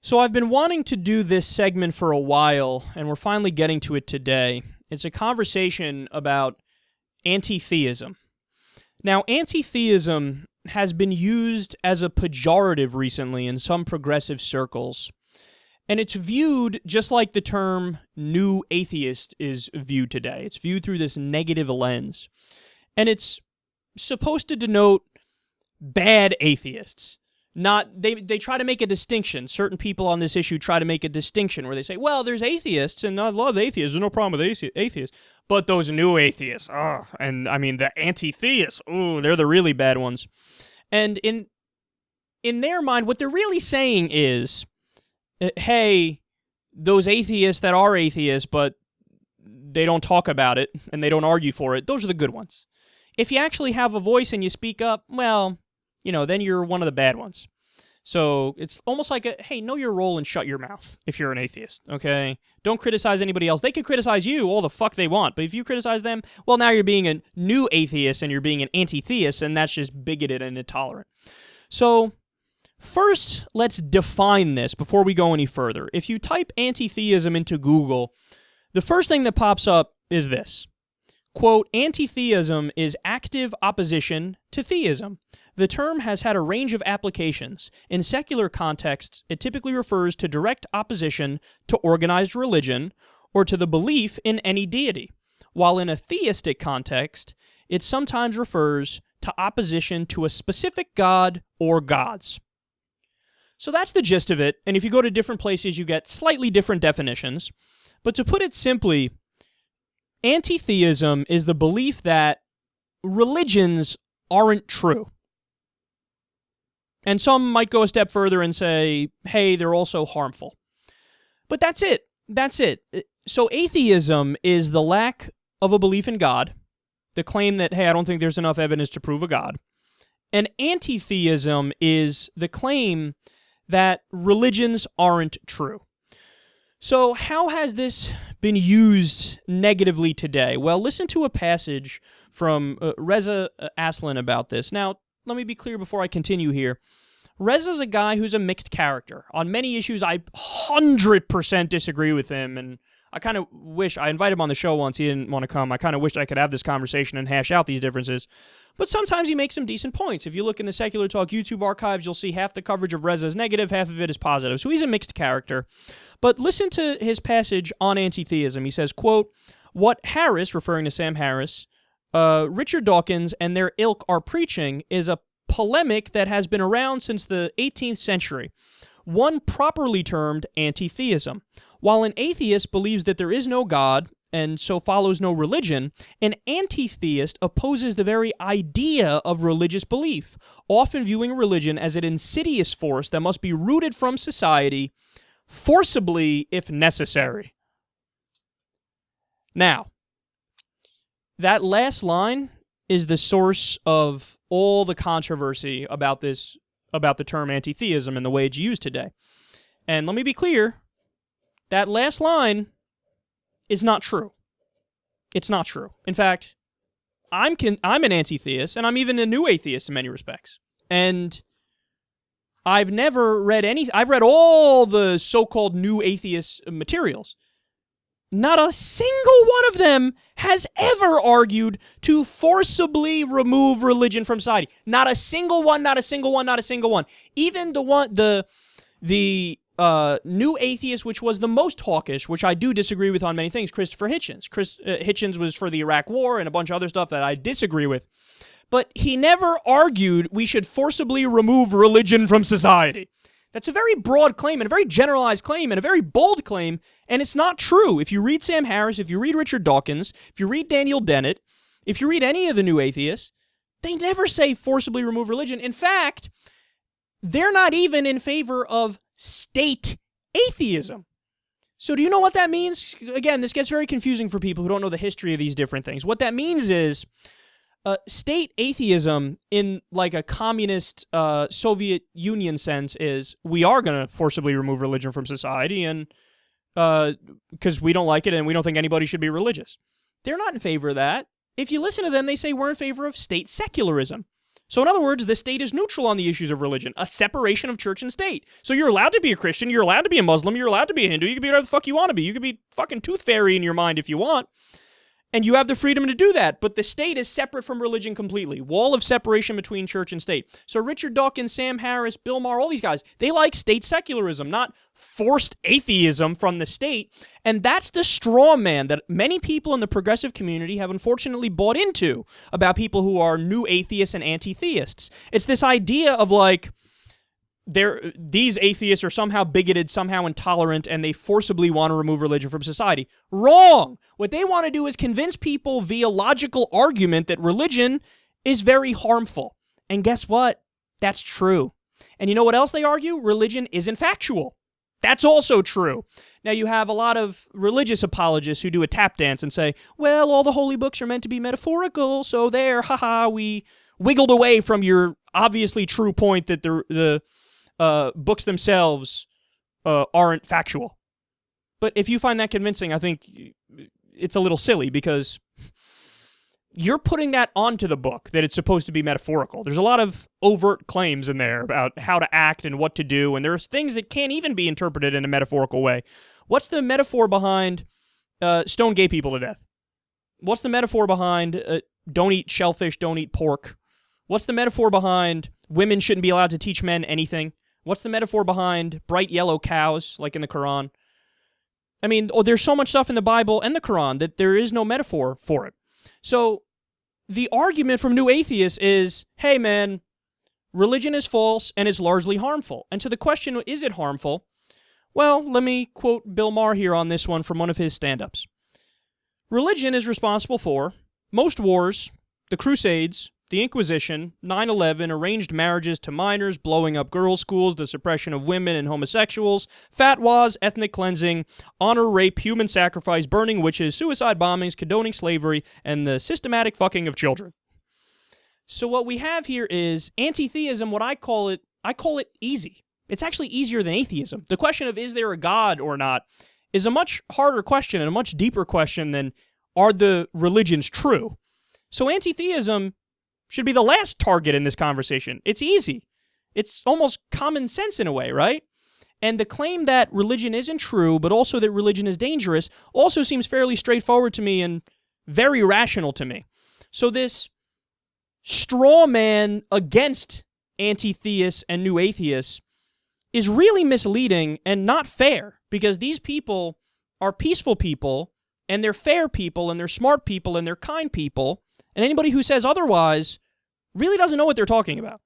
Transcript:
So I've been wanting to do this segment for a while, and we're finally getting to it today. It's a conversation about anti-theism. Now, anti-theism has been used as a pejorative recently in some progressive circles, and it's viewed just like the term new atheist is viewed today. It's viewed through this negative lens, and it's supposed to denote bad atheists. They try to make a distinction. Certain people on this issue try to make a distinction where they say, well, there's atheists, and I love atheists. There's no problem with atheists. But those new atheists, and I mean the anti-theists, they're the really bad ones. And in their mind, what they're really saying is, hey, those atheists that are atheists, but they don't talk about it, and they don't argue for it, those are the good ones. If you actually have a voice and you speak up, well, then you're one of the bad ones. So it's almost like hey, know your role and shut your mouth if you're an atheist, okay? Don't criticize anybody else. They can criticize you all the fuck they want, but if you criticize them, well, now you're being a new atheist and you're being an anti-theist, and that's just bigoted and intolerant. So first, let's define this before we go any further. If you type anti-theism into Google, the first thing that pops up is this. Quote, anti-theism is active opposition to theism. The term has had a range of applications. In secular contexts, it typically refers to direct opposition to organized religion or to the belief in any deity, while in a theistic context, it sometimes refers to opposition to a specific god or gods. So that's the gist of it, and if you go to different places, you get slightly different definitions. But to put it simply, anti-theism is the belief that religions aren't true. And some might go a step further and say, hey, they're also harmful. But that's it. That's it. So atheism is the lack of a belief in God, the claim that, hey, I don't think there's enough evidence to prove a God. And anti-theism is the claim that religions aren't true. So how has this been used negatively today? Well, listen to a passage from Reza Aslan about this. Now, let me be clear before I continue here. Reza's a guy who's a mixed character. On many issues, I 100% disagree with him, and I kind of wish, I invited him on the show once, he didn't want to come. I kind of wish I could have this conversation and hash out these differences. But sometimes he makes some decent points. If you look in the SecularTalk YouTube archives, you'll see half the coverage of Reza is negative, half of it is positive. So he's a mixed character. But listen to his passage on anti-theism. He says, quote, what Harris, referring to Sam Harris, Richard Dawkins and their ilk are preaching is a polemic that has been around since the 18th century, one properly termed anti-theism. While an atheist believes that there is no God and so follows no religion, an anti-theist opposes the very idea of religious belief, often viewing religion as an insidious force that must be rooted from society, forcibly if necessary. Now, that last line is the source of all the controversy about the term anti-theism and the way it's used today. And let me be clear, that last line is not true. It's not true. In fact, I'm an anti-theist, and I'm even a new atheist in many respects. And I've never read I've read all the so-called new atheist materials. Not a single one of them has ever argued to forcibly remove religion from society. Not a single one, not a single one, not a single one. Even the new atheist, which was the most hawkish, which I do disagree with on many things, Christopher Hitchens. Hitchens was for the Iraq War and a bunch of other stuff that I disagree with. But he never argued we should forcibly remove religion from society. That's a very broad claim and a very generalized claim and a very bold claim, and it's not true. If you read Sam Harris, if you read Richard Dawkins, if you read Daniel Dennett, if you read any of the new atheists, they never say forcibly remove religion. In fact, they're not even in favor of state atheism. So do you know what that means? Again, this gets very confusing for people who don't know the history of these different things. What that means is state atheism in like a communist Soviet Union sense is we are going to forcibly remove religion from society and because we don't like it and we don't think anybody should be religious. They're not in favor of that. If you listen to them, they say we're in favor of state secularism. So in other words, the state is neutral on the issues of religion, a separation of church and state. So you're allowed to be a Christian, you're allowed to be a Muslim, you're allowed to be a Hindu, you can be whatever the fuck you want to be. You can be fucking tooth fairy in your mind if you want. And you have the freedom to do that, but the state is separate from religion completely. Wall of separation between church and state. So Richard Dawkins, Sam Harris, Bill Maher, all these guys, they like state secularism, not forced atheism from the state. And that's the straw man that many people in the progressive community have unfortunately bought into about people who are new atheists and anti-theists. It's this idea of like, these atheists are somehow bigoted, somehow intolerant, and they forcibly want to remove religion from society. Wrong! What they want to do is convince people via logical argument that religion is very harmful. And guess what? That's true. And you know what else they argue? Religion isn't factual. That's also true. Now, you have a lot of religious apologists who do a tap dance and say, well, all the holy books are meant to be metaphorical, so there, haha, we wiggled away from your obviously true point that the books themselves aren't factual. But if you find that convincing, I think it's a little silly because you're putting that onto the book, that it's supposed to be metaphorical. There's a lot of overt claims in there about how to act and what to do, and there's things that can't even be interpreted in a metaphorical way. What's the metaphor behind stone gay people to death? What's the metaphor behind don't eat shellfish, don't eat pork? What's the metaphor behind women shouldn't be allowed to teach men anything? What's the metaphor behind bright yellow cows, like in the Quran? I mean, there's so much stuff in the Bible and the Quran that there is no metaphor for it. So the argument from new atheists is, hey man, religion is false and it's largely harmful. And to the question, is it harmful? Well, let me quote Bill Maher here on this one from one of his stand-ups. Religion is responsible for most wars, the Crusades, the Inquisition, 9/11, arranged marriages to minors, blowing up girls' schools, the suppression of women and homosexuals, fatwas, ethnic cleansing, honor rape, human sacrifice, burning witches, suicide bombings, condoning slavery, and the systematic fucking of children. So what we have here is anti-theism, what I call it easy. It's actually easier than atheism. The question of is there a God or not is a much harder question and a much deeper question than are the religions true. So anti-theism should be the last target in this conversation. It's easy. It's almost common sense in a way, right? And the claim that religion isn't true, but also that religion is dangerous, also seems fairly straightforward to me and very rational to me. So this straw man against anti-theists and new atheists is really misleading and not fair, because these people are peaceful people, and they're fair people, and they're smart people, and they're kind people, and anybody who says otherwise really doesn't know what they're talking about.